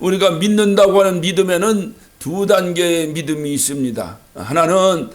우리가 믿는다고 하는 믿음에는 두 단계의 믿음이 있습니다. 하나는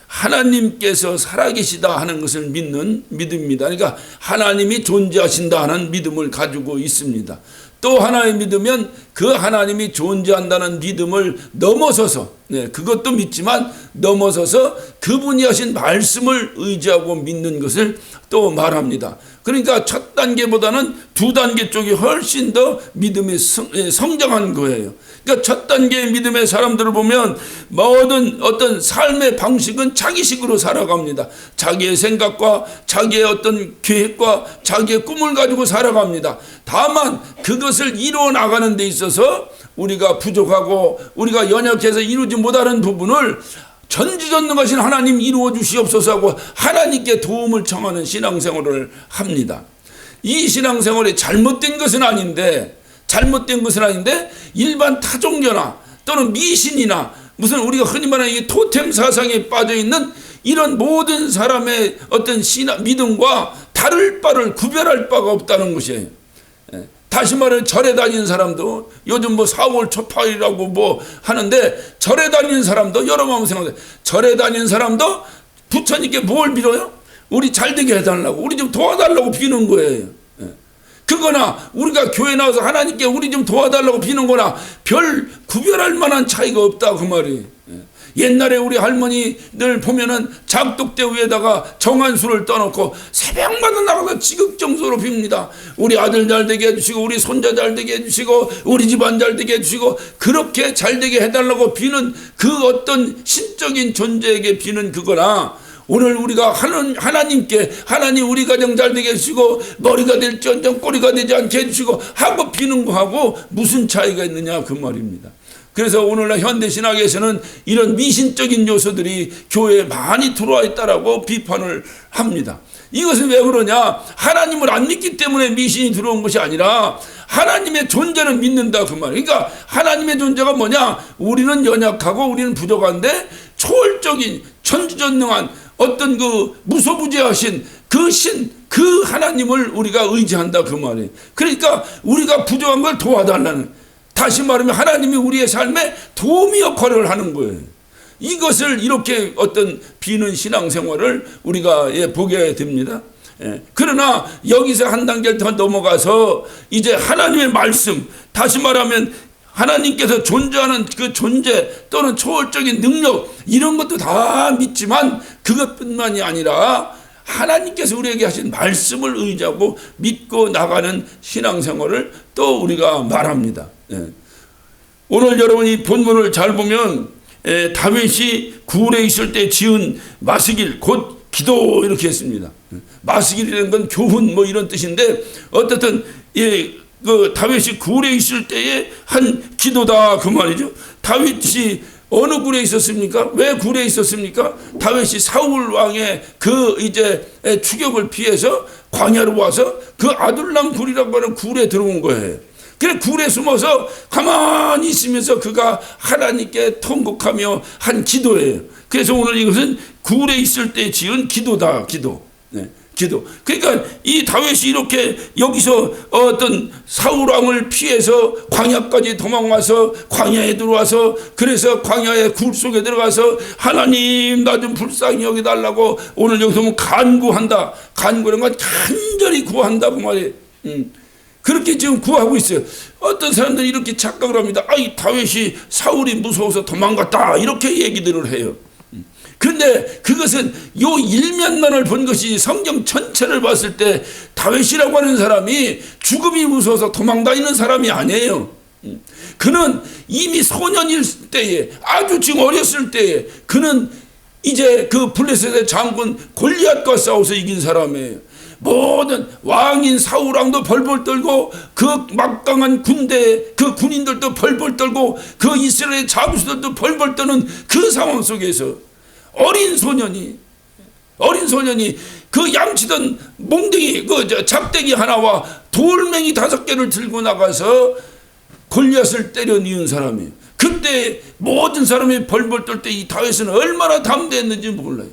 하나님께서 살아계시다 하는 것을 믿는 믿음입니다. 그러니까 하나님이 존재하신다 하는 믿음을 가지고 있습니다. 또 하나의 믿으면 그 하나님이 존재한다는 믿음을 넘어서서, 그것도 믿지만 넘어서서 그분이 하신 말씀을 의지하고 믿는 것을 또 말합니다. 그러니까 첫 단계보다는 두 단계 쪽이 훨씬 더 믿음이 성장한 거예요. 그러니까 첫 단계의 믿음의 사람들을 보면 모든 어떤 삶의 방식은 자기식으로 살아갑니다. 자기의 생각과 자기의 어떤 계획과 자기의 꿈을 가지고 살아갑니다. 다만 그것을 이루어 나가는 데 있어서 우리가 부족하고 우리가 연약해서 이루지 못하는 부분을 전지전능하신 하나님 이루어 주시옵소서 하고 하나님께 도움을 청하는 신앙생활을 합니다. 이 신앙생활이 잘못된 것은 아닌데 일반 타종교나 또는 미신이나 무슨 우리가 흔히 말하는 이 토템 사상에 빠져 있는 이런 모든 사람의 어떤 믿음과 다를 바를 구별할 바가 없다는 것이에요. 다시 말해 절에 다니는 사람도 요즘 4월 초파일이라고 하는데 절에 다니는 사람도 여러 마음 생각해. 절에 다니는 사람도 부처님께 뭘 빌어요? 우리 잘되게 해달라고, 우리 좀 도와달라고 비는 거예요. 그거나 우리가 교회 나와서 하나님께 우리 좀 도와달라고 비는 거나 별 구별할 만한 차이가 없다 그 말이에요. 옛날에 우리 할머니들 보면은 장독대 위에다가 정한수를 떠놓고 새벽마다 나가서 지극정서로 빕니다. 우리 아들 잘되게 해주시고 우리 손자 잘되게 해주시고 우리 집안 잘되게 해주시고 그렇게 잘되게 해달라고 비는 그 어떤 신적인 존재에게 비는 그거나 오늘 우리가 하나님께 하나님 우리 가정 잘되게 해주시고 머리가 될지언정 꼬리가 되지 않게 해주시고 하고 비는 거하고 무슨 차이가 있느냐 그 말입니다. 그래서 오늘날 현대신학에서는 이런 미신적인 요소들이 교회에 많이 들어와 있다라고 비판을 합니다. 이것은 왜 그러냐? 하나님을 안 믿기 때문에 미신이 들어온 것이 아니라 하나님의 존재는 믿는다 그 말이에요. 그러니까 하나님의 존재가 뭐냐? 우리는 연약하고 우리는 부족한데 초월적인 전지전능한 어떤 그 무소부재하신 그 하나님을 우리가 의지한다 그 말이에요. 그러니까 우리가 부족한 걸 도와달라는, 다시 말하면 하나님이 우리의 삶에 도우미 역할을 하는 거예요. 이것을 이렇게 어떤 비는 신앙생활을 우리가 보게 됩니다. 그러나 여기서 한 단계를 더 넘어가서 이제 하나님의 말씀, 다시 말하면 하나님께서 존재하는 그 존재 또는 초월적인 능력 이런 것도 다 믿지만 그것뿐만이 아니라 하나님께서 우리에게 하신 말씀을 의지하고 믿고 나가는 신앙생활을 또 우리가 말합니다. 오늘 여러분이 본문을 잘 보면 다윗이 굴에 있을 때 지은 마스길 곧 기도 이렇게 했습니다. 마스길이라는 건 교훈 이런 뜻인데 어떻든 그 다윗이 굴에 있을 때에 한 기도다 그 말이죠. 다윗이 어느 굴에 있었습니까? 왜 굴에 있었습니까? 다윗이 사울 왕의 그 이제 추격을 피해서 광야로 와서 그 아둘람 굴이라고 하는 굴에 들어온 거예요. 그래 굴에 숨어서 가만히 있으면서 그가 하나님께 통곡하며 한 기도예요. 그래서 오늘 이것은 굴에 있을 때 지은 기도다. 기도. 기도. 그러니까 이 다윗이 이렇게 여기서 어떤 사울 왕을 피해서 광야까지 도망와서 광야에 들어와서 그래서 광야의 굴 속에 들어가서 하나님 나 좀 불쌍히 여기달라고 오늘 여기서 보면 간구한다. 간구라는 건 간절히 구한다 그 말이에요. 그렇게 지금 구하고 있어요. 어떤 사람들이 이렇게 착각을 합니다. 이 다윗이 사울이 무서워서 도망갔다 이렇게 얘기들을 해요. 그런데 그것은 요 일면만을 본 것이 성경 전체를 봤을 때 다윗이라고 하는 사람이 죽음이 무서워서 도망다니는 사람이 아니에요. 그는 이미 소년일 때에 아주 지금 어렸을 때에 그는 이제 그 블레셋의 장군 골리앗과 싸워서 이긴 사람이에요. 모든 왕인 사울왕도 벌벌 떨고 그 막강한 군대 그 군인들도 벌벌 떨고 그 이스라엘 장수들도 벌벌 떠는 그 상황 속에서 어린 소년이 그 양치던 몽둥이 그 작대기 하나와 돌멩이 5개를 들고 나가서 골리앗을 때려 뉘은 사람이에요. 그때 모든 사람이 벌벌 떨 때 이 다윗은 얼마나 담대했는지 몰라요.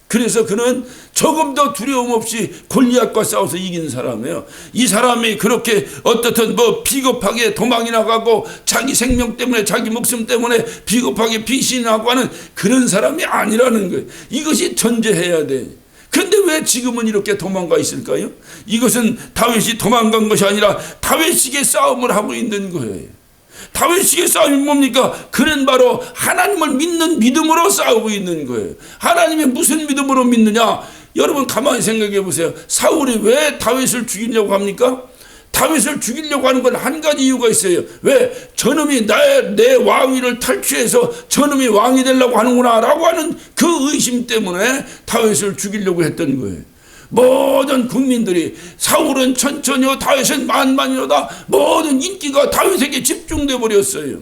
그래서 그는 조금 더 두려움 없이 골리앗과 싸워서 이긴 사람이에요. 이 사람이 그렇게 어떻든 뭐 비겁하게 도망이 나가고 자기 생명 때문에 자기 목숨 때문에 비겁하게 피신하고 하는 그런 사람이 아니라는 거예요. 이것이 전제해야 돼. 그런데 왜 지금은 이렇게 도망가 있을까요? 이것은 다윗이 도망간 것이 아니라 다윗식의 싸움을 하고 있는 거예요. 다윗식의 싸움이 뭡니까? 그는 바로 하나님을 믿는 믿음으로 싸우고 있는 거예요. 하나님이 무슨 믿음으로 믿느냐? 여러분 가만히 생각해 보세요. 사울이 왜 다윗을 죽이려고 합니까? 다윗을 죽이려고 하는 건 한 가지 이유가 있어요. 왜? 저놈이 내 왕위를 탈취해서 저놈이 왕이 되려고 하는구나 라고 하는 그 의심 때문에 다윗을 죽이려고 했던 거예요. 모든 국민들이 사울은 천천히요 다윗은 만만이로다, 모든 인기가 다윗에게 집중돼 버렸어요.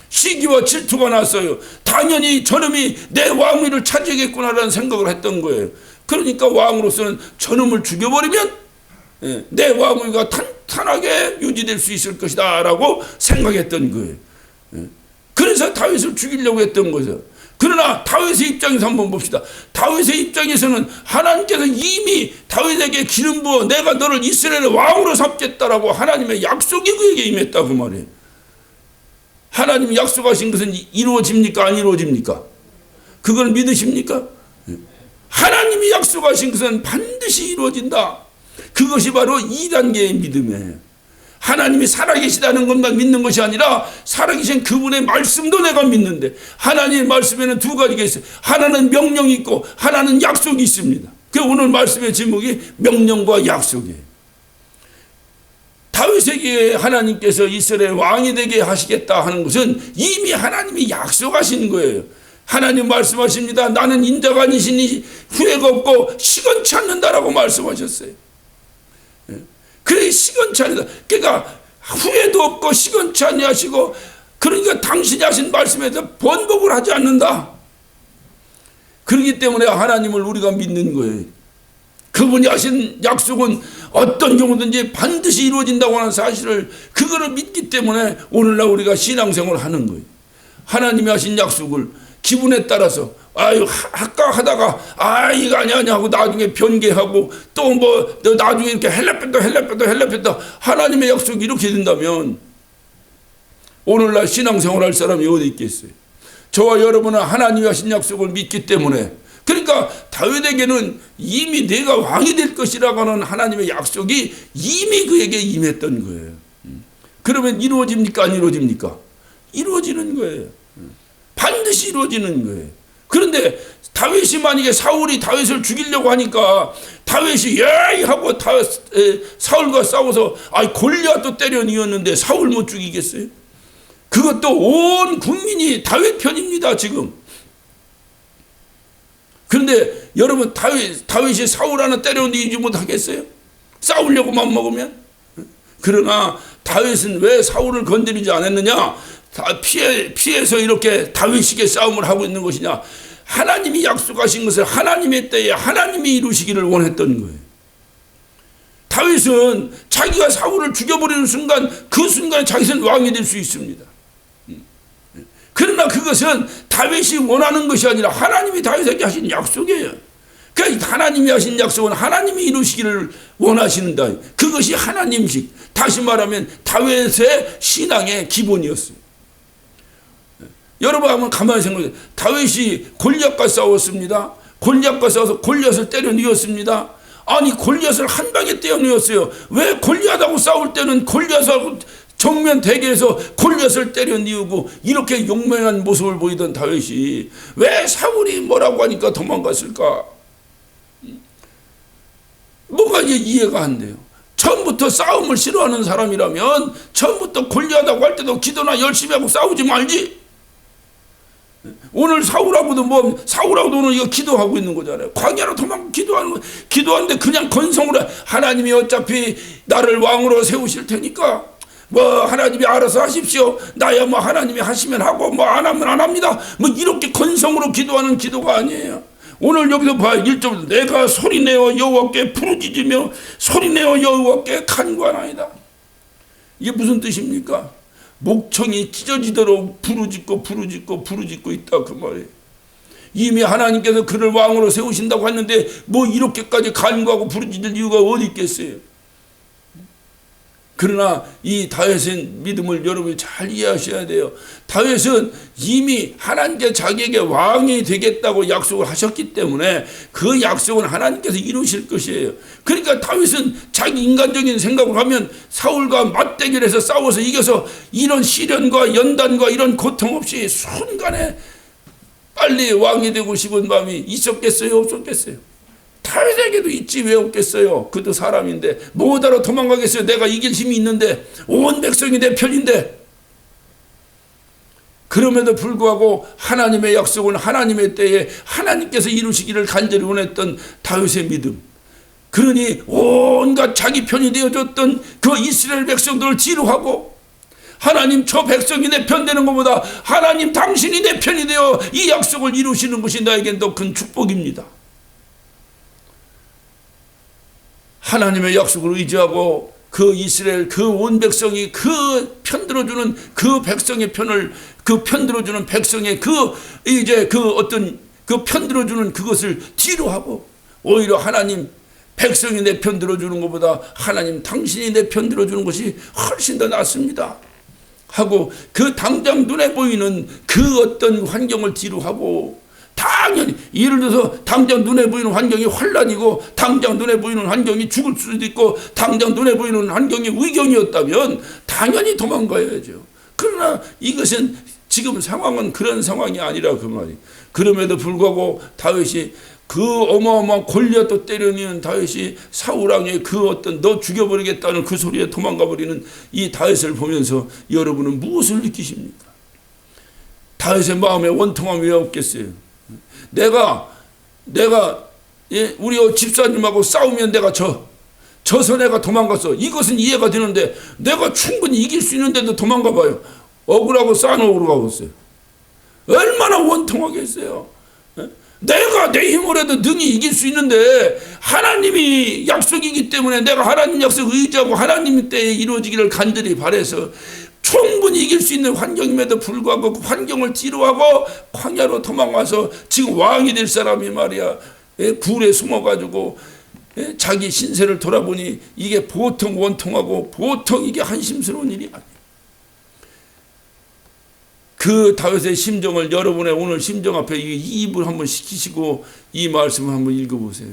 시기와 질투가 났어요. 당연히 저놈이 내 왕위를 차지하겠구나라는 생각을 했던 거예요. 그러니까 왕으로서는 저놈을 죽여버리면 내 왕위가 탄탄하게 유지될 수 있을 것이다 라고 생각했던 거예요. 그래서 다윗을 죽이려고 했던 거죠. 그러나 다윗의 입장에서 한번 봅시다. 다윗의 입장에서는 하나님께서 이미 다윗에게 기름 부어 내가 너를 이스라엘의 왕으로 삼겠다라고 하나님의 약속이 그에게 임했다 그 말이에요. 하나님이 약속하신 것은 이루어집니까? 안 이루어집니까? 그걸 믿으십니까? 하나님이 약속하신 것은 반드시 이루어진다. 그것이 바로 2단계의 믿음이에요. 하나님이 살아계시다는 것만 믿는 것이 아니라 살아계신 그분의 말씀도 내가 믿는데, 하나님의 말씀에는 두 가지가 있어요. 하나는 명령이 있고 하나는 약속이 있습니다. 그 오늘 말씀의 제목이 명령과 약속이에요. 다윗에게 하나님께서 이스라엘 왕이 되게 하시겠다 하는 것은 이미 하나님이 약속하신 거예요. 하나님 말씀하십니다. 나는 인자가 아니시니 후회가 없고 시건치 않는다라고 말씀하셨어요. 그래 시건치 않는다. 그러니까 후회도 없고 시건치 아니하시고, 그러니까 당신이 하신 말씀에 대해서 번복을 하지 않는다. 그렇기 때문에 하나님을 우리가 믿는 거예요. 그분이 하신 약속은 어떤 경우든지 반드시 이루어진다고 하는 사실을, 그거를 믿기 때문에 오늘날 우리가 신앙생활을 하는 거예요. 하나님이 하신 약속을 기분에 따라서 아까 하다가 이거 아니야 하고 나중에 변개하고 또 뭐 나중에 이렇게 헬라ペ다 하나님의 약속이 이렇게 된다면 오늘날 신앙생활 할 사람이 어디 있겠어요? 저와 여러분은 하나님이 하신 약속을 믿기 때문에, 그러니까 다윗에게는 이미 내가 왕이 될 것이라고 하는 하나님의 약속이 이미 그에게 임했던 거예요. 그러면 이루어집니까? 안 이루어집니까? 이루어지는 거예요. 반드시 이루어지는 거예요. 그런데 다윗이 만약에 사울이 다윗을 죽이려고 하니까 다윗이 예이 하고 사울과 싸워서 골리앗도 때려 뉘었는데 사울 못 죽이겠어요? 그것도 온 국민이 다윗 편입니다 지금. 그런데 여러분 다윗이 사울 하나 때려 뉘지 못하겠어요? 싸우려고 맘먹으면? 그러나 다윗은 왜 사울을 건드리지 않았느냐? 피해서 이렇게 다윗식의 싸움을 하고 있는 것이냐? 하나님이 약속하신 것을 하나님의 때에 하나님이 이루시기를 원했던 거예요. 다윗은 자기가 사울을 죽여버리는 순간, 그 순간에 자기는 왕이 될 수 있습니다. 그러나 그것은 다윗이 원하는 것이 아니라 하나님이 다윗에게 하신 약속이에요. 그러니까 하나님이 하신 약속은 하나님이 이루시기를 원하시는다. 그것이 하나님식, 다시 말하면 다윗의 신앙의 기본이었어요. 여러분 한번 가만히 생각해보세요. 다윗이 골리앗과 싸웠습니다. 골리앗과 싸워서 골리앗을 때려 뉘었습니다. 아니 골리앗을 한 방에 때려 뉘었어요. 왜 골리앗하고 싸울 때는 골리앗하고 정면 대결해서 골리앗을 때려 뉘우고 이렇게 용맹한 모습을 보이던 다윗이 왜 사울이 뭐라고 하니까 도망갔을까? 뭐가 이제 이해가 안 돼요. 처음부터 싸움을 싫어하는 사람이라면 처음부터 골리앗하고 할 때도 기도나 열심히 하고 싸우지 말지. 오늘 사울하고도 사울하고도 오늘 이거 기도하고 있는 거잖아요. 광야로 도망 기도하는 거, 기도하는데 그냥 건성으로 하나님이 어차피 나를 왕으로 세우실 테니까 하나님이 알아서 하십시오. 나야 하나님이 하시면 하고 안 하면 안 합니다. 이렇게 건성으로 기도하는 기도가 아니에요. 오늘 여기서 봐요. 1절 내가 소리내어 여호와께 부르짖으며 소리내어 여호와께 간구하나이다. 이게 무슨 뜻입니까? 목청이 찢어지도록 부르짖고 있다 그 말이에요. 이미 하나님께서 그를 왕으로 세우신다고 했는데 뭐 이렇게까지 간구하고 부르짖을 이유가 어디 있겠어요? 그러나 이 다윗의 믿음을 여러분이 잘 이해하셔야 돼요. 다윗은 이미 하나님께 자기에게 왕이 되겠다고 약속을 하셨기 때문에 그 약속은 하나님께서 이루실 것이에요. 그러니까 다윗은 자기 인간적인 생각을 하면 사울과 맞대결을 해서 싸워서 이겨서 이런 시련과 연단과 이런 고통 없이 순간에 빨리 왕이 되고 싶은 마음이 있었겠어요? 없었겠어요? 다윗에게도 있지 왜 없겠어요? 그도 사람인데 뭐하러 도망가겠어요? 내가 이길 힘이 있는데 온 백성이 내 편인데. 그럼에도 불구하고 하나님의 약속은 하나님의 때에 하나님께서 이루시기를 간절히 원했던 다윗의 믿음. 그러니 온갖 자기 편이 되어줬던 그 이스라엘 백성들을 지루하고 하나님 저 백성이 내 편 되는 것보다 하나님 당신이 내 편이 되어 이 약속을 이루시는 것이 나에겐 더 큰 축복입니다. 하나님의 약속을 의지하고 그 이스라엘 그 온 백성이 그 편들어주는 그 백성의 편을 그 편들어주는 백성의 그 이제 그 어떤 그 편들어주는 그것을 뒤로하고 오히려 하나님 백성이 내 편 들어주는 것보다 하나님 당신이 내 편 들어주는 것이 훨씬 더 낫습니다 하고 그 당장 눈에 보이는 그 어떤 환경을 뒤로하고 당연히 예를 들어서 당장 눈에 보이는 환경이 환란이고 당장 눈에 보이는 환경이 죽을 수도 있고 당장 눈에 보이는 환경이 위경이었다면 당연히 도망가야죠. 그러나 이것은 지금 상황은 그런 상황이 아니라 그 말이. 그럼에도 불구하고 다윗이 그 어마어마한 골리앗도 때려내는 다윗이 사울왕의 그 어떤 너 죽여버리겠다는 그 소리에 도망가버리는 이 다윗을 보면서 여러분은 무엇을 느끼십니까? 다윗의 마음에 원통함이 왜 없겠어요? 내가 우리 집사님하고 싸우면 내가 져서 내가 도망갔어. 이것은 이해가 되는데 내가 충분히 이길 수 있는데도 도망가 봐요. 억울하고 싸놓으러 가겠어요. 얼마나 원통하겠어요. 내가 내 힘으로 해도 능히 이길 수 있는데 하나님이 약속이기 때문에 내가 하나님 약속 의지하고 하나님 때에 이루어지기를 간절히 바라서 충분히 이길 수 있는 환경임에도 불구하고 그 환경을 뒤로하고 광야로 도망와서 지금 왕이 될 사람이 말이야 굴에 숨어가지고 자기 신세를 돌아보니 이게 보통 원통하고 보통 이게 한심스러운 일이 아니에요. 그 다윗의 심정을 여러분의 오늘 심정 앞에 이입을 한번 시키시고 이 말씀을 한번 읽어보세요.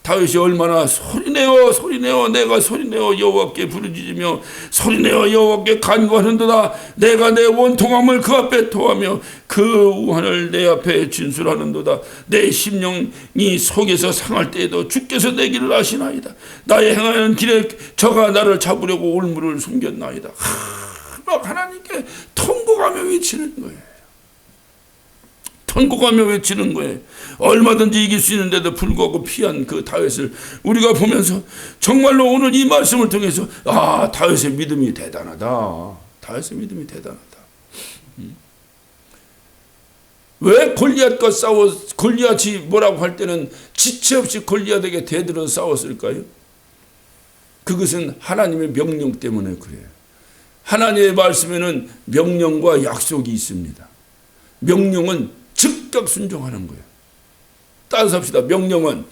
다윗이 얼마나 소리내어 내가 소리내어 여호와께 부르짖으며 소리내어 여호와께 간구하는도다. 내가 내 원통함을 그 앞에 토하며 그 우환을 내 앞에 진술하는도다. 내 심령이 속에서 상할 때에도 주께서 내 길을 아시나이다. 나의 행하는 길에 저가 나를 잡으려고 올무를 숨겼나이다. 막 하나님께 통곡하며 외치는 거예요. 통곡하며 외치는 거예요. 얼마든지 이길 수 있는데도 불구하고 피한 그 다윗을 우리가 보면서 정말로 오늘 이 말씀을 통해서 다윗의 믿음이 대단하다. 다윗의 믿음이 대단하다. 왜 골리앗과 골리앗이 뭐라고 할 때는 지체 없이 골리앗에게 대들어 싸웠을까요? 그것은 하나님의 명령 때문에 그래요. 하나님의 말씀에는 명령과 약속이 있습니다. 명령은 즉각 순종하는 거예요. 따라서 합시다. 명령은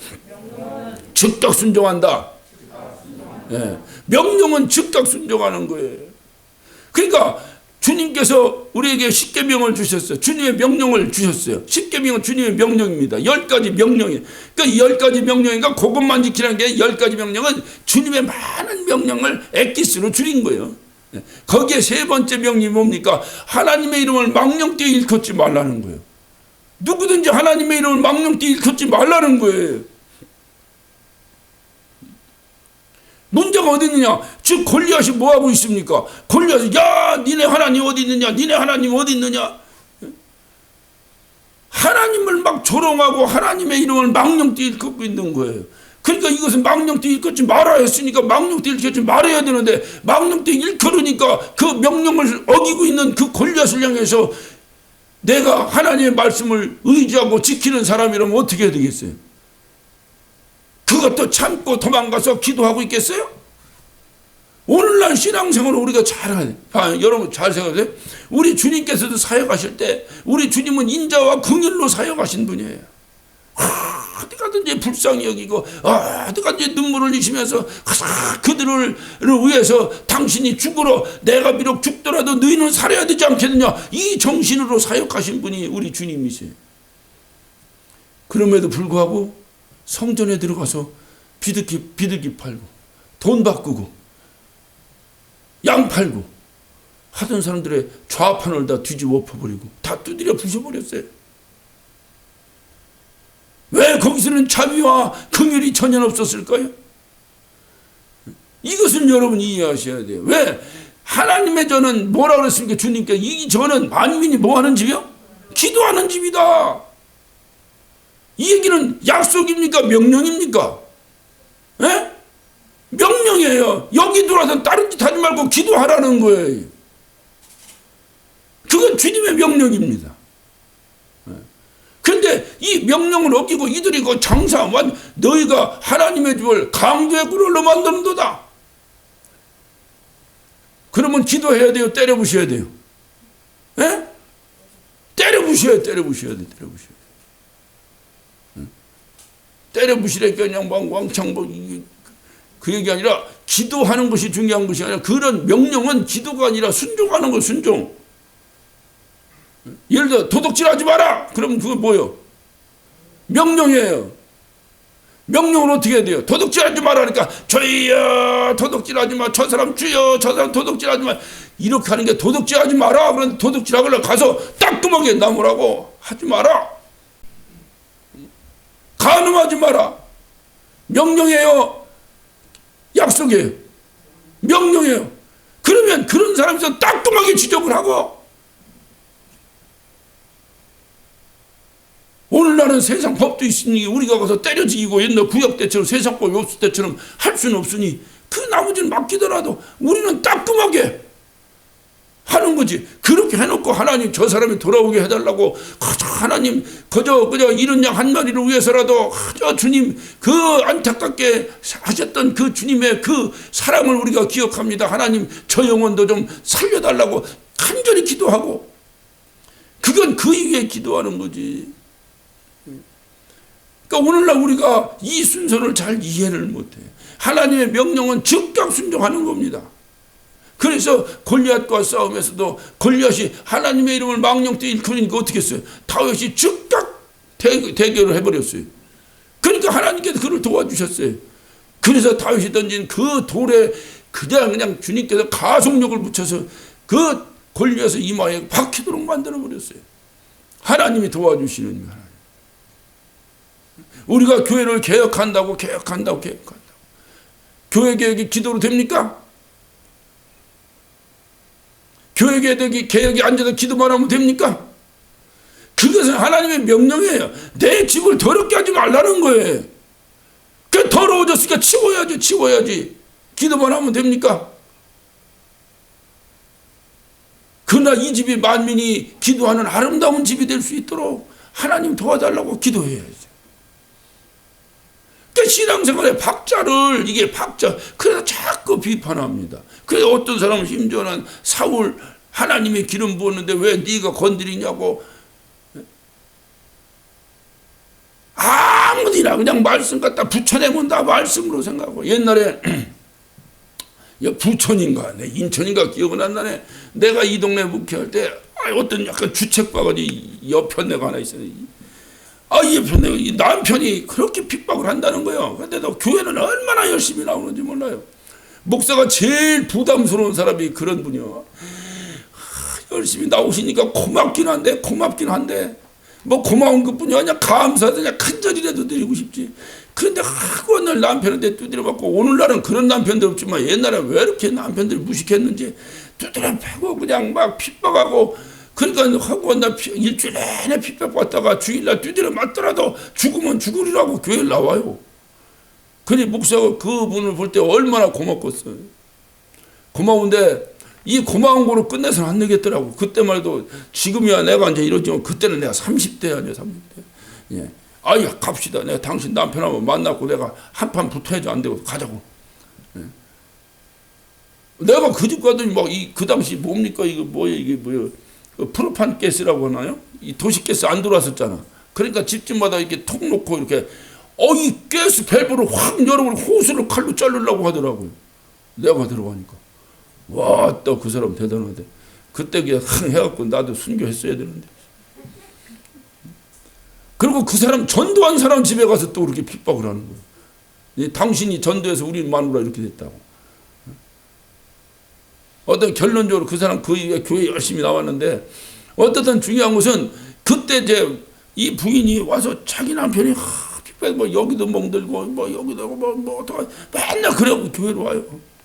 즉각 순종한다. 네. 명령은 즉각 순종하는 거예요. 그러니까 주님께서 우리에게 십계명을 주셨어요. 주님의 명령을 주셨어요. 십계명은 주님의 명령입니다. 10가지 명령이에요. 그러니까 10가지 명령이니까 그것만 지키라는 게 10가지 명령은 주님의 많은 명령을 엑기스로 줄인 거예요. 거기에 세 번째 명령이 뭡니까? 하나님의 이름을 망령되이 일컫지 말라는 거예요. 누구든지 하나님의 이름을 망령되이 일컫지 말라는 거예요. 문제가 어디 있느냐? 즉 골리앗이 뭐하고 있습니까? 골리앗이 야 니네 하나님 어디 있느냐? 니네 하나님 어디 있느냐? 하나님을 막 조롱하고 하나님의 이름을 망령되이 일컫고 있는 거예요. 그러니까 이것은 망령되이 일컫지 말아야 했으니까 망령되이 일컫지 말아야 되는데 망령되이 일컬으니까 그 명령을 어기고 있는 그 골리앗을 향해서 내가 하나님의 말씀을 의지하고 지키는 사람이라면 어떻게 해야 되겠어요? 그것도 참고 도망가서 기도하고 있겠어요? 오늘날 신앙생활을 우리가 잘해야 돼. 여러분 잘 생각하세요. 우리 주님께서도 사역하실 때 우리 주님은 인자와 긍휼로 사역하신 분이에요. 어디 가든지 불쌍히 여기고 어디 가든지 눈물을 흘리시면서 그들을 위해서 당신이 죽으러 내가 비록 죽더라도 너희는 살아야 되지 않겠느냐, 이 정신으로 사역하신 분이 우리 주님이세요. 그럼에도 불구하고 성전에 들어가서 비둘기 팔고 돈 바꾸고 양 팔고 하던 사람들의 좌판을 다 뒤집어 엎어버리고 다 두드려 부셔버렸어요. 왜 거기서는 자비와 긍휼이 전혀 없었을까요? 이것은 여러분이 이해하셔야 돼요. 왜? 하나님의 전은 뭐라 그랬습니까? 주님께 이 전은 만민이 뭐하는 집이요? 기도하는 집이다. 이 얘기는 약속입니까? 명령입니까? 예? 명령이에요. 여기 들어와서 다른 짓 하지 말고 기도하라는 거예요. 그건 주님의 명령입니다. 그런데 이 명령을 어기고 이들이 그 장사만 너희가 하나님의 집을 강도의 굴로 만드는도다. 그러면 기도해야 돼요? 때려 부셔야 돼요? 예? 때려 부셔야 돼. 때려 부시라니까 그냥 왕창 그 얘기 아니라 기도하는 것이 중요한 것이 아니라 그런 명령은 기도가 아니라 순종하는 거, 순종. 예를 들어 도둑질하지 마라. 그럼 그건 뭐예요? 명령이에요. 명령은 어떻게 해야 돼요? 도둑질하지 마라 하니까 주여 도둑질하지 마. 저 사람 주여 저 사람 도둑질하지 마. 이렇게 하는 게 도둑질하지 마라. 그런데 도둑질하길래 가서 따끔하게 나무라고 하지 마라. 간음하지 마라. 명령이에요. 약속이에요. 명령이에요. 그러면 그런 사람에서 따끔하게 지적을 하고, 오늘날은 세상 법도 있으니 우리가 가서 때려지기고 옛날 구약 때처럼 세상 법이 없을 때처럼 할 수는 없으니 그 나머지는 맡기더라도 우리는 따끔하게 하는 거지. 그렇게 해놓고 하나님 저 사람이 돌아오게 해달라고 하나님 그저 이런 양 한 마리를 위해서라도 주님 그 안타깝게 하셨던 그 주님의 그 사랑을 우리가 기억합니다. 하나님 저 영혼도 좀 살려달라고 간절히 기도하고, 그건 그 이후에 기도하는 거지. 그러니까 오늘날 우리가 이 순서를 잘 이해를 못해요. 하나님의 명령은 즉각 순종하는 겁니다. 그래서 골리앗과 싸움에서도 골리앗이 하나님의 이름을 망령 때 일컬으니까 어떻게 했어요? 다윗이 즉각 대결을 해버렸어요. 그러니까 하나님께서 그를 도와주셨어요. 그래서 다윗이 던진 그 돌에 그냥 주님께서 가속력을 붙여서 그 골리앗의 이마에 박히도록 만들어버렸어요. 하나님이 도와주시는 거예요. 우리가 교회를 개혁한다고 교회 개혁이 기도로 됩니까? 교회 개혁이 앉아서 기도만 하면 됩니까? 그것은 하나님의 명령이에요. 내 집을 더럽게 하지 말라는 거예요. 그 더러워졌으니까 치워야지. 기도만 하면 됩니까? 그러나 이 집이 만민이 기도하는 아름다운 집이 될 수 있도록 하나님 도와달라고 기도해야죠. 그러니까 신앙생활의 박자를, 그래서 자꾸 비판합니다. 그래서 어떤 사람은 심지어는 사울 하나님이 기름 부었는데 왜 네가 건드리냐고, 아무데나 그냥 말씀 갖다 붙여내면 다 말씀으로 생각하고. 옛날에 부천인가 인천인가 기억은 안 나네. 내가 이 동네 묵회할 때 어떤 약간 주책바가지 여편네가 하나 있어요. 이 여편네가 이 남편이 그렇게 핍박을 한다는 거예요. 그런데도 교회는 얼마나 열심히 나오는지 몰라요. 목사가 제일 부담스러운 사람이 그런 분이요. 열심히 나오시니까 고맙긴 한데 뭐 고마운 것뿐이 아니라 감사하냐 큰절이라도 드리고 싶지. 그런데 오늘 남편한테 두드려 맞고, 오늘날은 그런 남편들 없지만 옛날에 왜 이렇게 남편들이 무식했는지 두드려 패고 그냥 막 핍박하고, 그러니까 하고 나 일주일 내내 핍박받다가 주일날 두드려 맞더라도 죽으면 죽으리라고 교회를 나와요. 그래 목사가 그분을 볼 때 얼마나 고맙겠어요. 고마운데 이 고마운 거로 끝내서는 안 되겠더라고. 그때만 해도 지금이야 내가 이제 이러지만 그때는 내가 30대 아니야 30대. 예. 아야 갑시다. 내가 당신 남편하고 만났고 내가 한판 붙어야지 안 되고 가자고. 예. 내가 그 집 가더니 막 그 당시 뭡니까 이게 뭐예요? 프로판 가스라고 하나요? 이 도시가스 안 들어왔었잖아. 그러니까 집집마다 이렇게 통 놓고 이렇게 이 가스 밸브를 확 열어버리고 호스를 칼로 자르려고 하더라고요. 내가 들어가니까 와, 또 그 사람 대단하대. 그때 그냥 해갖고 나도 순교했어야 되는데. 그리고 그 사람 전도한 사람 집에 가서 또 그렇게 핍박을 하는 거예요. 당신이 전도해서 우리 마누라 이렇게 됐다고. 어떤 결론적으로 그 사람 그 교회 열심히 나왔는데 어떻든 중요한 것은 그때 이제 이 부인이 와서 자기 남편이 핍박 뭐 여기도 멍들고 뭐 여기도 뭐 어떡하 맨날 그러고 교회로 와요.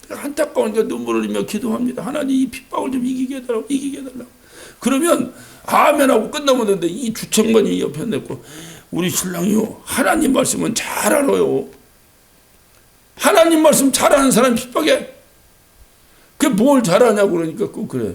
안타까우니까 눈물을 흘리며 기도합니다. 하나님 이 핍박을 좀 이기게 해달라고. 그러면 아멘하고 끝나면 되는데 이 주청만이 옆에 냈고 우리 신랑이요 하나님 말씀은 잘 알아요. 하나님 말씀 잘하는 사람이 핍박해. 그게 뭘 잘하냐고 그러니까 꼭 그래.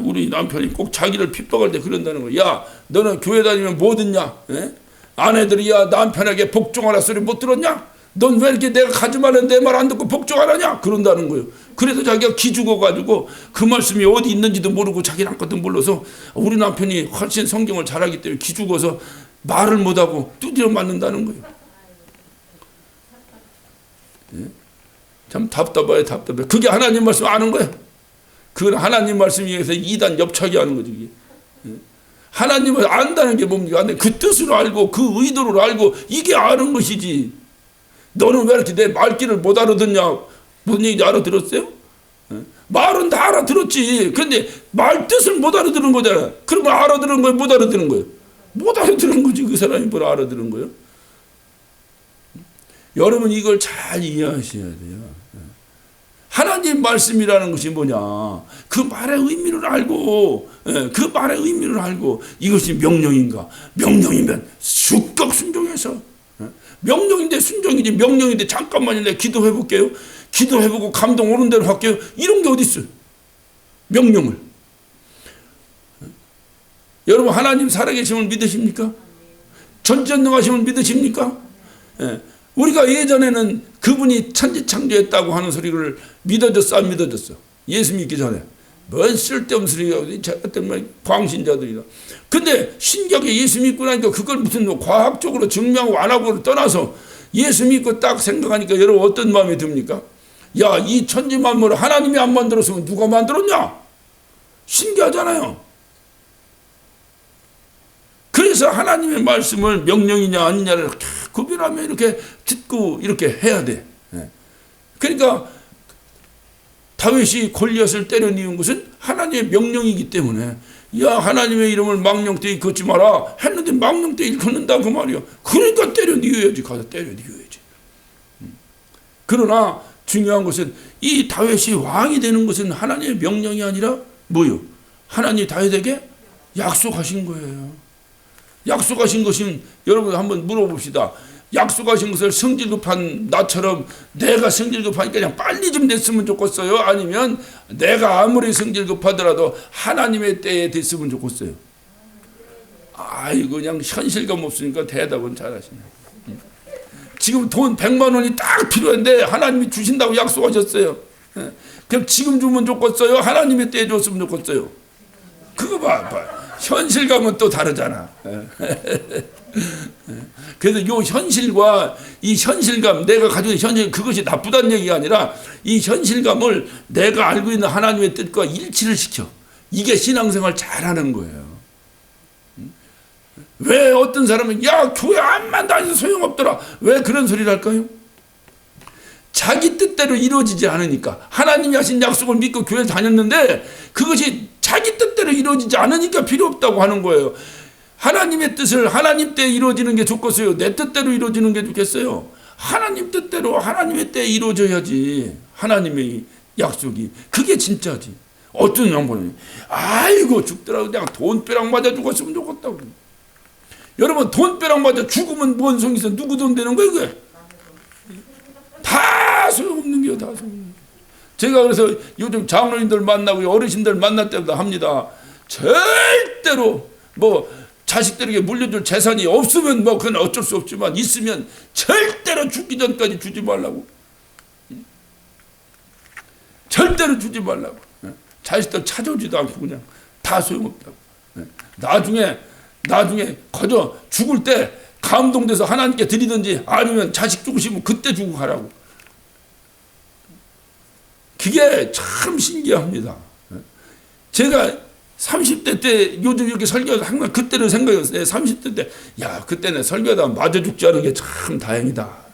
우리 남편이 꼭 자기를 핍박할 때 그런다는 거야. 야, 너는 교회 다니면 뭐 듣냐? 에? 아내들이 야 남편에게 복종하라 소리 못 들었냐? 넌 왜 이렇게 내가 가지 말라는 내 말 안 듣고 복종하라냐? 그런다는 거예요. 그래서 자기가 기죽어가지고 그 말씀이 어디 있는지도 모르고 자기는 아무것도 몰라서 우리 남편이 훨씬 성경을 잘하기 때문에 기죽어서 말을 못하고 두드려 맞는다는 거예요. 예? 참 답답해. 그게 하나님 말씀 아는 거예요. 그건 하나님 말씀 위해서 이단 엽차게 하는 거지. 이게. 예? 하나님을 안다는 게 뭡니까? 그 뜻을 알고 그 의도를 알고 이게 아는 것이지. 너는 왜 이렇게 내 말귀를 못 알아듣냐? 무슨 얘기인지 알아들었어요? 말은 다 알아들었지. 근데 말 뜻을 못 알아듣는 거잖아. 그러면 알아들은 거예요? 못 알아듣는 거예요? 못 알아들은 거지. 그 사람이 뭘 알아들은 거예요? 여러분 이걸 잘 이해하셔야 돼요. 하나님 말씀이라는 것이 뭐냐? 그 말의 의미를 알고 그 말의 의미를 알고 이것이 명령인가? 명령이면 즉각 순종해서 명령인데 순종이지 명령인데 잠깐만요 내가 기도해 볼게요. 기도해보고 감동 오는 대로 할게요. 이런 게 어디 있어요? 명령을. 여러분 하나님 살아계심을 믿으십니까? 전지전능하심을 믿으십니까? 우리가 예전에는 그분이 천지창조했다고 하는 소리를 믿어졌어 안 믿어졌어? 예수 믿기 전에 뭔 쓸데없는 소리가 광신자들이다. 근데 신기하게 예수 믿고 나니까 그걸 무슨 과학적으로 증명하고 안 하고를 떠나서 예수 믿고 딱 생각하니까 여러분 어떤 마음이 듭니까? 야, 이 천지 만물을 하나님이 안 만들었으면 누가 만들었냐? 신기하잖아요. 그래서 하나님의 말씀을 명령이냐 아니냐를 구별하며 이렇게 듣고 이렇게 해야 돼. 그러니까 다윗이 골리앗을 때려 뉘운 것은 하나님의 명령이기 때문에 야 하나님의 이름을 망령되이 걷지 마라 했는데 망령되이 걷는다 그 말이야. 그러니까 때려 뉘어야지. 가서 때려 뉘어야지. 그러나 중요한 것은 이 다윗이 왕이 되는 것은 하나님의 명령이 아니라 뭐요? 하나님이 다윗에게 약속하신 거예요. 약속하신 것은 여러분 한번 물어봅시다. 약속하신 것을 성질급한 나처럼 내가 성질급하니까 그냥 빨리 좀 됐으면 좋겠어요? 아니면 내가 아무리 성질급하더라도 하나님의 때에 됐으면 좋겠어요? 아이고 그냥 현실감 없으니까 대답은 잘하시네. 지금 돈 100만 원이 딱 필요한데 하나님이 주신다고 약속하셨어요. 그럼 지금 주면 좋겠어요? 하나님의 때에 줬으면 좋겠어요? 그거 봐. 현실감은 또 다르잖아. 그래서 이 현실과 이 현실감, 내가 가지고 있는 현실, 그것이 나쁘다는 얘기가 아니라 이 현실감을 내가 알고 있는 하나님의 뜻과 일치를 시켜. 이게 신앙생활 잘하는 거예요. 왜 어떤 사람은 야 교회 안만 다녀도 소용없더라. 왜 그런 소리를 할까요? 자기 뜻대로 이루어지지 않으니까. 하나님이 하신 약속을 믿고 교회 다녔는데 그것이 자기 뜻대로 이루어지지 않으니까 필요 없다고 하는 거예요. 하나님의 뜻을 하나님 때에 이루어지는 게 좋겠어요? 내 뜻대로 이루어지는 게 좋겠어요? 하나님 뜻대로 하나님의 때에 이루어져야지. 하나님의 약속이. 그게 진짜지. 어떤 양반이 아이고 죽더라도 그냥 돈벼락 맞아 죽었으면 좋겠다고. 여러분 돈벼락 맞아 죽으면 뭔 소용이 있어? 누구 돈 되는 거야 그게? 다 소용없는 게요. 다 소용없는 게. 제가 그래서 요즘 장로님들 만나고 어르신들 만날 때마다 합니다. 절대로 뭐 자식들에게 물려줄 재산이 없으면 뭐 그건 어쩔 수 없지만 있으면 절대로 죽기 전까지 주지 말라고. 절대로 주지 말라고. 자식들 찾아오지도 않고 그냥 다 소용없다고. 나중에 거저 죽을 때 감동돼서 하나님께 드리든지 아니면 자식 죽으시면 그때 주고 가라고. 그게 참 신기합니다. 제가 30대 때 요즘 이렇게 설교하다 항상 그때를 생각했어요. 30대 때, 그때는 설교하다 맞아 죽지 않은 게 참 다행이다.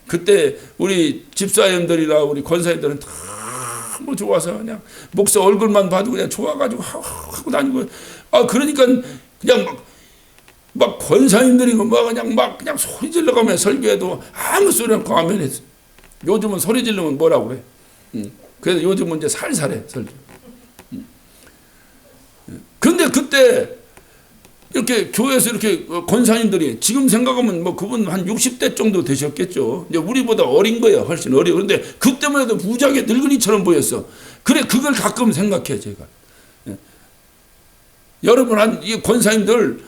그때 우리 집사님들이나 우리 권사님들은 너무 좋아서 그냥 목사 얼굴만 봐도 그냥 좋아가지고 하고 다니고. 그러니까 그냥 막 권사님들이 그냥 소리 질러가며 설교해도 아무 소리 않고 아멘 했어. 요즘은 소리 지르면 뭐라고 그래. 그래서 요즘은 이제 살살해, 설교. 근데 그때 이렇게 교회에서 이렇게 권사님들이 지금 생각하면 그분 한 60대 정도 되셨겠죠. 이제 우리보다 어린 거예요. 훨씬 어려. 그런데 그때만 해도 무지하게 늙은이처럼 보였어. 그래, 그걸 가끔 생각해, 제가. 여러분, 이 권사님들,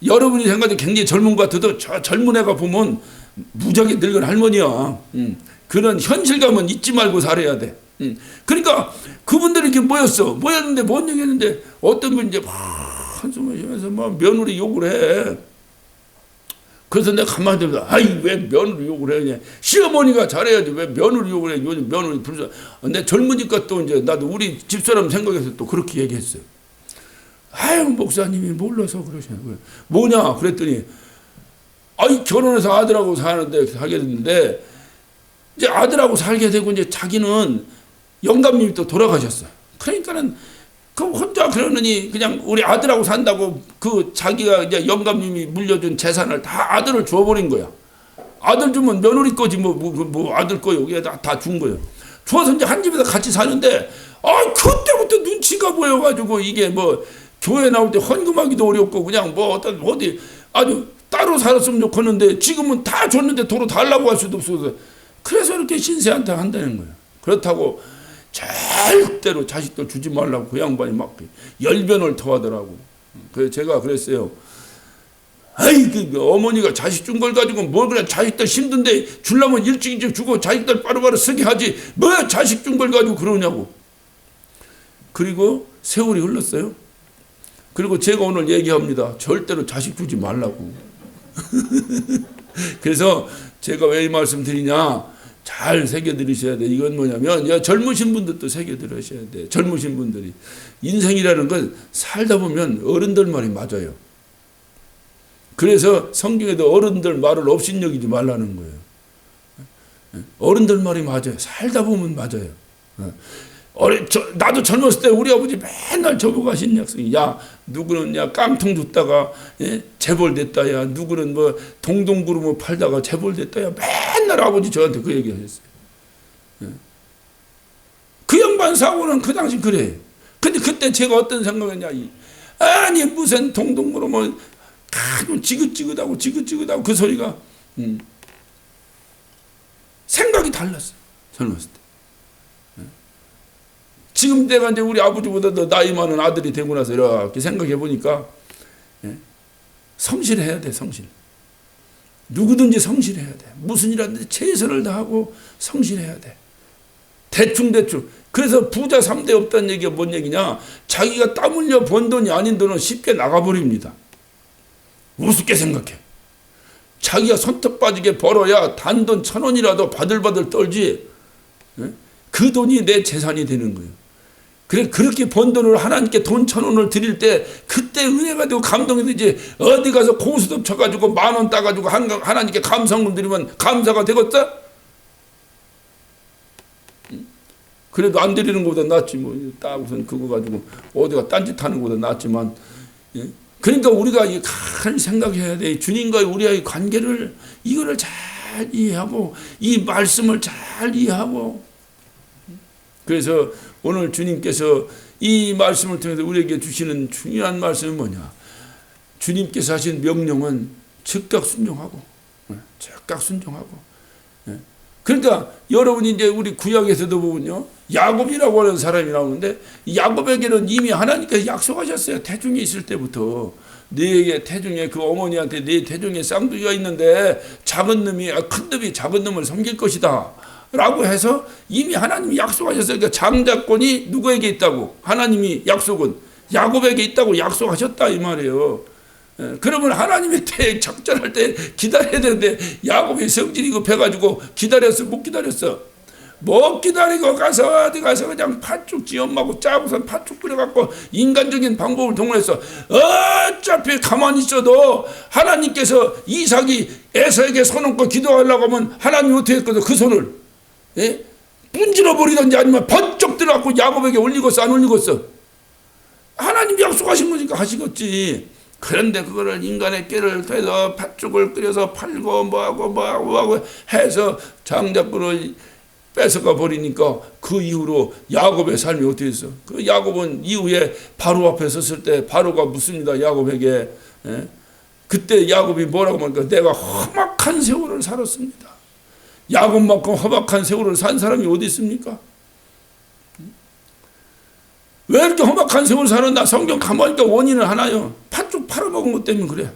여러분이 생각해도 굉장히 젊은 것 같아도 저 젊은 애가 보면 무지하게 늙은 할머니야. 그런 현실감은 잊지 말고 살아야 돼. 그러니까 그분들이 이렇게 모였는데 뭔 얘기 했는데 어떤 분 이제 막 한숨을 쉬면서 막 며느리 욕을 해. 그래서 내가 가만히 있다. 왜 며느리 욕을 해? 시어머니가 잘해야지 왜 며느리 욕을 해? 요즘 며느리 불쌍. 내 젊으니까 또 이제 나도 우리 집사람 생각해서 또 그렇게 얘기했어요. 목사님이 몰라서 그러시는 거예요. 뭐냐? 그랬더니 결혼해서 아들하고 사게 됐는데 이제 아들하고 살게 되고 이제 자기는 영감님이 또 돌아가셨어요. 그러니까는 그 혼자 그러느니 그냥 우리 아들하고 산다고 그 자기가 이제 영감님이 물려준 재산을 다 아들을 줘버린 거야. 아들 주면 며느리 거지 뭐 아들 거 여기에다 다 준 거예요. 줘서 이제 한 집에서 같이 사는데 그때부터 눈치가 보여가지고 이게 교회 나올 때 헌금하기도 어렵고 그냥 어디 아주 따로 살았으면 좋겠는데 지금은 다 줬는데 도로 달라고 할 수도 없어서 그래서 이렇게 신세한테 한다는 거예요. 그렇다고 절대로 자식들 주지 말라고 그 양반이 막 열변을 토하더라고. 그래서 제가 그랬어요. 어머니가 자식 준 걸 가지고 뭘 그래, 자식들 힘든데 주려면 일찍 주고 자식들 바로바로 쓰게 하지 뭐 자식 준 걸 가지고 그러냐고. 그리고 세월이 흘렀어요. 그리고 제가 오늘 얘기합니다. 절대로 자식 주지 말라고. 그래서 제가 왜 이 말씀 드리냐, 잘 새겨들으셔야 돼. 이건 뭐냐면 젊으신 분들도 새겨들으셔야 돼. 젊으신 분들이 인생이라는 건 살다 보면 어른들 말이 맞아요. 그래서 성경에도 어른들 말을 업신여기지 말라는 거예요. 어른들 말이 맞아요. 살다 보면 맞아요. 나도 젊었을 때 우리 아버지 맨날 저보고 하신 약속이 누구는 깡통 줬다가 재벌 됐다. 누구는 동동구르모 팔다가 재벌 됐다. 맨날 아버지 저한테 그 얘기 하셨어요. 그 양반 사고는 그 당시 그래. 근데 그때 제가 어떤 생각했냐. 무슨 동동구르모 아주 지긋지긋하고 그 소리가 생각이 달랐어요. 젊었을 때. 지금 내가 이제 우리 아버지보다 더 나이 많은 아들이 되고 나서 이렇게 생각해 보니까 성실해야 돼, 성실. 누구든지 성실해야 돼. 무슨 일하든지 최선을 다하고 성실해야 돼. 대충. 그래서 부자 3대 없다는 얘기가 뭔 얘기냐. 자기가 땀 흘려 번 돈이 아닌 돈은 쉽게 나가버립니다. 우습게 생각해. 자기가 손톱 빠지게 벌어야 단돈 1,000원이라도 바들바들 떨지. 그 돈이 내 재산이 되는 거예요. 그래, 그렇게 번 돈을 하나님께 돈 1,000원을 드릴 때 그때 은혜가 되고 감동이 되지. 어디 가서 고스톱 쳐가지고 10,000원 따가지고 하나님께 감사금 드리면 감사가 되겠다? 그래도 안 드리는 것보다 낫지 딱 우선 그거 가지고 어디가 딴짓하는 것보다 낫지만. 그러니까 우리가 잘 생각해야 돼. 주님과의 우리의 관계를 이거를 잘 이해하고 이 말씀을 잘 이해하고. 그래서 오늘 주님께서 이 말씀을 통해서 우리에게 주시는 중요한 말씀은 뭐냐. 주님께서 하신 명령은 즉각 순종하고. 그러니까 여러분이 이제 우리 구약에서도 보면요. 야곱이라고 하는 사람이 나오는데 야곱에게는 이미 하나님께서 약속하셨어요. 태중에 있을 때부터. 너에게 태중에 그 어머니한테 네 태중에 쌍둥이가 있는데 작은 놈이 큰 놈이 작은 놈을 섬길 것이다. 라고 해서 이미 하나님이 약속하셨어요. 그러니까 장자권이 누구에게 있다고? 하나님이 약속은 야곱에게 있다고 약속하셨다 이 말이에요. 그러면 하나님의 때에 작전할 때 기다려야 되는데 야곱이 성질이 급해가지고 기다렸어 못 기다렸어? 못 기다리고 가서 어디 가서 그냥 팥죽 지 엄마하고 짜고선 팥죽 끓여갖고 인간적인 방법을 동원해서 어차피 가만히 있어도 하나님께서 이삭이 에서에게 손 얹고 기도하려고 하면 하나님이 어떻게 했거든? 그 손을 문질러 버리던지 아니면 번쩍 들어갖고 야곱에게 올리겠어 안 올리겠어? 하나님이 약속하신 거니까 하시겠지. 그런데 그거를 인간의 깨를 대서 팥죽을 끓여서 팔고 뭐하고 해서 장자권을 뺏어가 버리니까 그 이후로 야곱의 삶이 어떻게 됐어? 그 야곱은 이후에 바로 앞에 섰을 때 바로가 묻습니다. 야곱에게. 그때 야곱이 뭐라고 말할까? 내가 험악한 세월을 살았습니다. 야곱만큼 험악한 세월을 산 사람이 어디 있습니까? 왜 이렇게 험악한 세월을 살았나? 성경 가만히 있다 원인은 하나요. 팥죽 팔아먹은 것 때문에 그래.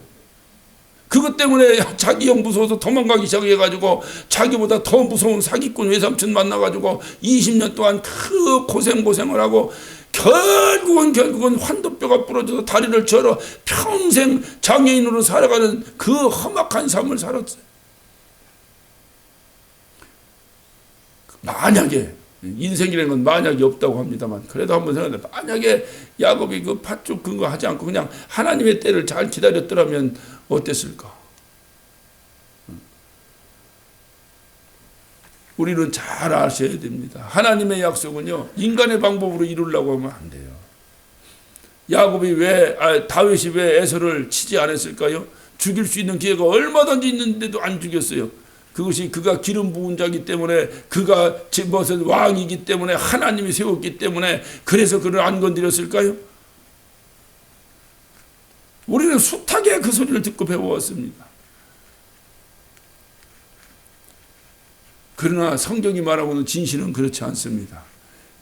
그것 때문에 자기 형 무서워서 도망가기 시작해가지고 자기보다 더 무서운 사기꾼 외삼촌 만나가지고 20년 동안 그 고생을 하고 결국은 환도뼈가 부러져서 다리를 절어 평생 장애인으로 살아가는 그 험악한 삶을 살았어요. 만약에 인생이라는 건 만약이 없다고 합니다만 그래도 한번 생각해. 만약에 야곱이 그 팥죽 근거 하지 않고 그냥 하나님의 때를 잘 기다렸더라면 어땠을까? 우리는 잘 아셔야 됩니다. 하나님의 약속은요 인간의 방법으로 이루려고 하면 안 돼요. 야곱이 다윗이 왜 에서를 치지 않았을까요? 죽일 수 있는 기회가 얼마든지 있는데도 안 죽였어요. 그것이 그가 기름 부은 자이기 때문에 그가 무슨 왕이기 때문에 하나님이 세웠기 때문에 그래서 그를 안 건드렸을까요? 우리는 숱하게 그 소리를 듣고 배워왔습니다. 그러나 성경이 말하고는 진실은 그렇지 않습니다.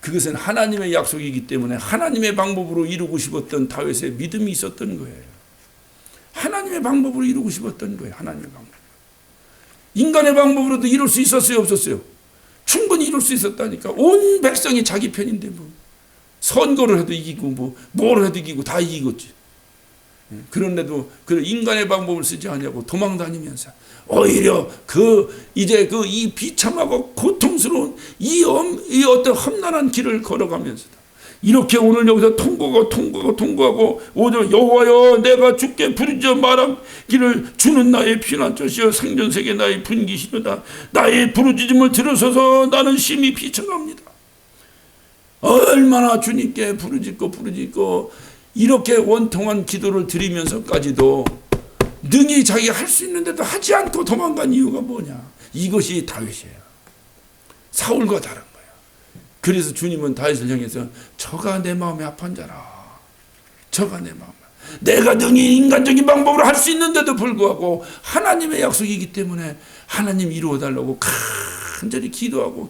그것은 하나님의 약속이기 때문에 하나님의 방법으로 이루고 싶었던 다윗의 믿음이 있었던 거예요. 하나님의 방법으로 이루고 싶었던 거예요. 하나님의 방법. 인간의 방법으로도 이룰 수 있었어요? 없었어요? 충분히 이룰 수 있었다니까. 온 백성이 자기 편인데 뭐 선거를 해도 이기고 뭘 해도 이기고 다 이기겠지. 그런데도 그 인간의 방법을 쓰지 않냐고 도망다니면서 오히려 이 비참하고 고통스러운 이 어떤 험난한 길을 걸어가면서도 이렇게 오늘 여기서 통과하고 오늘 여호와여 내가 주께 부르짖어 말하기를 주는 나의 피난처시여 생전세계 나의 분기시로다. 나의 부르짖음을 들으소서. 나는 심히 비천합니다. 얼마나 주님께 부르짖고 이렇게 원통한 기도를 드리면서까지도 능히 자기가 할 수 있는데도 하지 않고 도망간 이유가 뭐냐? 이것이 다윗이에요. 사울과 다른 거예요. 그래서 주님은 다윗을 향해서 저가 내 마음에 합한 자라. 저가 내 마음에. 내가 능히 인간적인 방법으로 할 수 있는데도 불구하고 하나님의 약속이기 때문에 하나님 이루어달라고 간절히 기도하고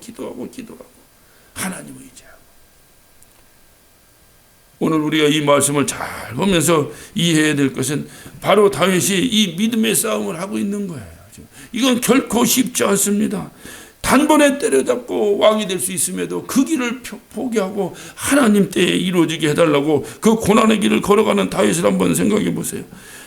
하나님을 의지하고. 오늘 우리가 이 말씀을 잘 보면서 이해해야 될 것은 바로 다윗이 이 믿음의 싸움을 하고 있는 거예요. 이건 결코 쉽지 않습니다. 단번에 때려잡고 왕이 될 수 있음에도 그 길을 포기하고 하나님 때에 이루어지게 해달라고 그 고난의 길을 걸어가는 다윗을 한번 생각해 보세요.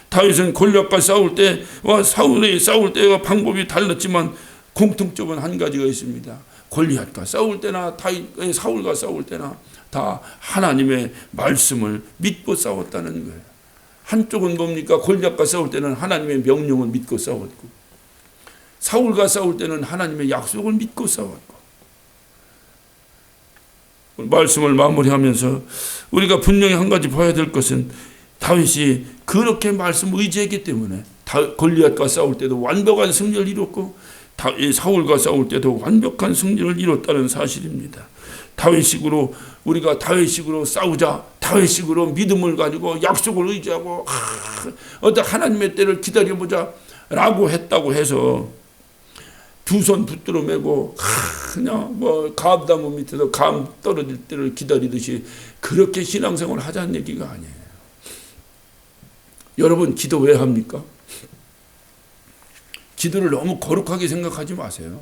다윗은 골리앗과 싸울 때와 사울이 싸울 때가 방법이 달랐지만 공통점은 한 가지가 있습니다. 골리앗과 싸울 때나 사울과 싸울 때나 다 하나님의 말씀을 믿고 싸웠다는 거예요. 한쪽은 뭡니까? 골리앗과 싸울 때는 하나님의 명령을 믿고 싸웠고 사울과 싸울 때는 하나님의 약속을 믿고 싸웠고. 말씀을 마무리하면서 우리가 분명히 한 가지 봐야 될 것은 다윗이 그렇게 말씀 의지했기 때문에 골리앗과 싸울 때도 완벽한 승리를 이뤘고 사울과 싸울 때도 완벽한 승리를 이뤘다는 사실입니다. 다윗식으로 우리가 다윗식으로 싸우자. 다윗식으로 믿음을 가지고 약속을 의지하고 어떤 하나님의 때를 기다려보자 라고 했다고 해서 두 손 붙들어 매고 그냥 감나무 밑에서 감 떨어질 때를 기다리듯이 그렇게 신앙생활을 하자는 얘기가 아니에요. 여러분 기도 왜 합니까? 기도를 너무 거룩하게 생각하지 마세요.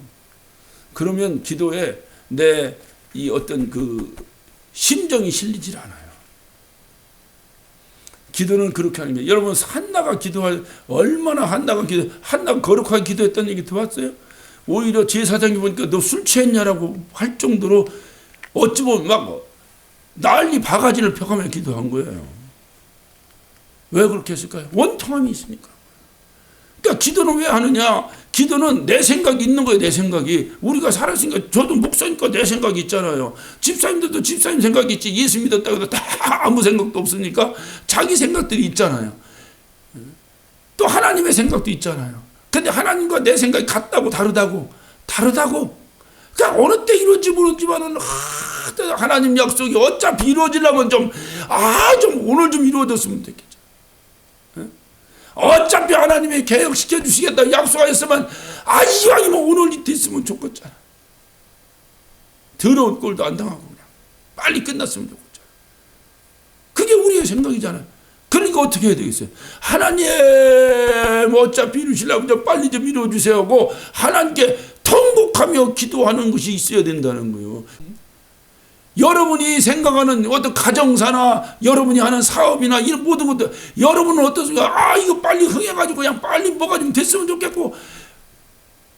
그러면 기도에 내 이 어떤 그 심정이 실리질 않아요. 기도는 그렇게 하는 거예요. 여러분 한나가 기도할 얼마나 한나가 거룩하게 기도했다는 얘기 들어봤어요? 오히려 제사장이 보니까 너 술 취했냐라고 할 정도로 어찌 보면 막 난리 바가지를 펴가며 기도한 거예요. 왜 그렇게 했을까요? 원통함이 있으니까. 그러니까 기도는 왜 하느냐? 기도는 내 생각이 있는 거예요. 내 생각이. 우리가 살았으니까 저도 목사니까 내 생각이 있잖아요. 집사님들도 집사님 생각이 있지. 예수 믿었다고 해도 다 아무 생각도 없으니까 자기 생각들이 있잖아요. 또 하나님의 생각도 있잖아요. 근데 하나님과 내 생각이 같다고 다르다고. 그러니까 어느 때 이루어질지 모르지만은 하나님 약속이 어차피 이루어지려면 좀 오늘 좀 이루어졌으면 됐겠죠. 어차피 하나님이 개혁시켜 주시겠다 약속하였으면 이왕이면 오늘 됐으면 좋겠잖아. 더러운 꼴도 안 당하고 그냥 빨리 끝났으면 좋겠잖아. 그게 우리의 생각이잖아요. 그러니까 어떻게 해야 되겠어요? 하나님 어차피 이루시려면 좀 빨리 좀 이루어주세요 하고 하나님께 통곡하며 기도하는 것이 있어야 된다는 거예요. 여러분이 생각하는 어떤 가정사나 여러분이 하는 사업이나 이런 모든 것들 여러분은 어떻습니까? 이거 빨리 흥해가지고 그냥 빨리 뭐가 좀 됐으면 좋겠고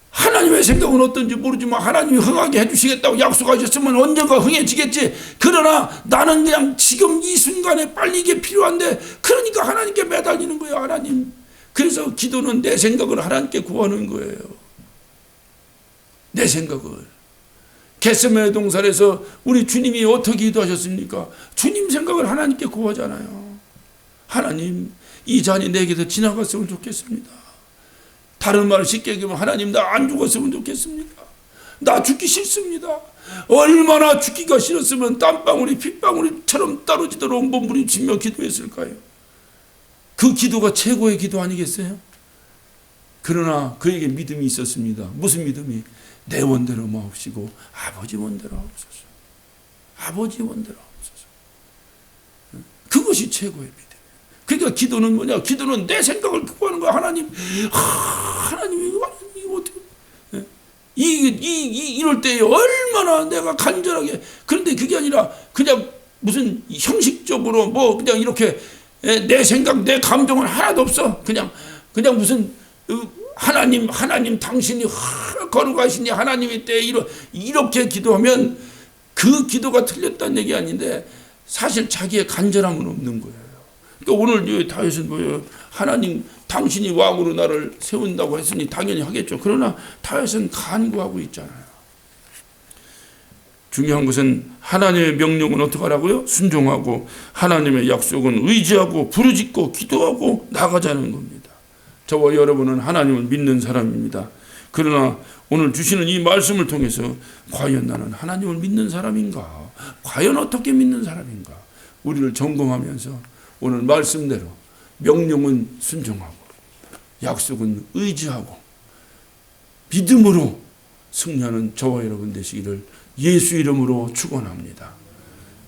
하나님의 생각은 어떤지 모르지만 하나님이 흥하게 해주시겠다고 약속하셨으면 언젠가 흥해지겠지. 그러나 나는 그냥 지금 이 순간에 빨리 이게 필요한데 그러니까 하나님께 매달리는 거예요. 하나님. 그래서 기도는 내 생각을 하나님께 구하는 거예요. 내 생각을. 겟세마네 동산에서 우리 주님이 어떻게 기도하셨습니까? 주님 생각을 하나님께 구하잖아요. 하나님, 이 잔이 내게서 지나갔으면 좋겠습니다. 다른 말을 쉽게 얘기하면 하나님 나 안 죽었으면 좋겠습니다. 나 죽기 싫습니다. 얼마나 죽기가 싫었으면 땀방울이 핏방울처럼 떨어지도록 몸부림치며 기도했을까요? 그 기도가 최고의 기도 아니겠어요? 그러나 그에게 믿음이 있었습니다. 무슨 믿음이? 내 원대로 마옵시고 아버지 원대로 하옵소서. 아버지 원대로 하옵소서. 그것이 최고의 믿음이에요. 그러니까 기도는 뭐냐? 기도는 내 생각을 구하는 거야. 하나님 이거 어떻게 이럴 때 얼마나 내가 간절하게. 그런데 그게 아니라 그냥 무슨 형식적으로 뭐 그냥 이렇게 내 생각 내 감정은 하나도 없어. 그냥 무슨 하나님 당신이 거룩하시니 하나님의 때에 이렇게 기도하면 그 기도가 틀렸다는 얘기 아닌데 사실 자기의 간절함은 없는 거예요. 그러니까 오늘 다윗은 뭐예요? 하나님 당신이 왕으로 나를 세운다고 했으니 당연히 하겠죠. 그러나 다윗은 간구하고 있잖아요. 중요한 것은 하나님의 명령은 어떻게 하라고요? 순종하고 하나님의 약속은 의지하고 부르짖고 기도하고 나가자는 겁니다. 저와 여러분은 하나님을 믿는 사람입니다. 그러나 오늘 주시는 이 말씀을 통해서 과연 나는 하나님을 믿는 사람인가? 과연 어떻게 믿는 사람인가? 우리를 점검하면서 오늘 말씀대로 명령은 순종하고 약속은 의지하고 믿음으로 승리하는 저와 여러분 되시기를 예수 이름으로 축원합니다.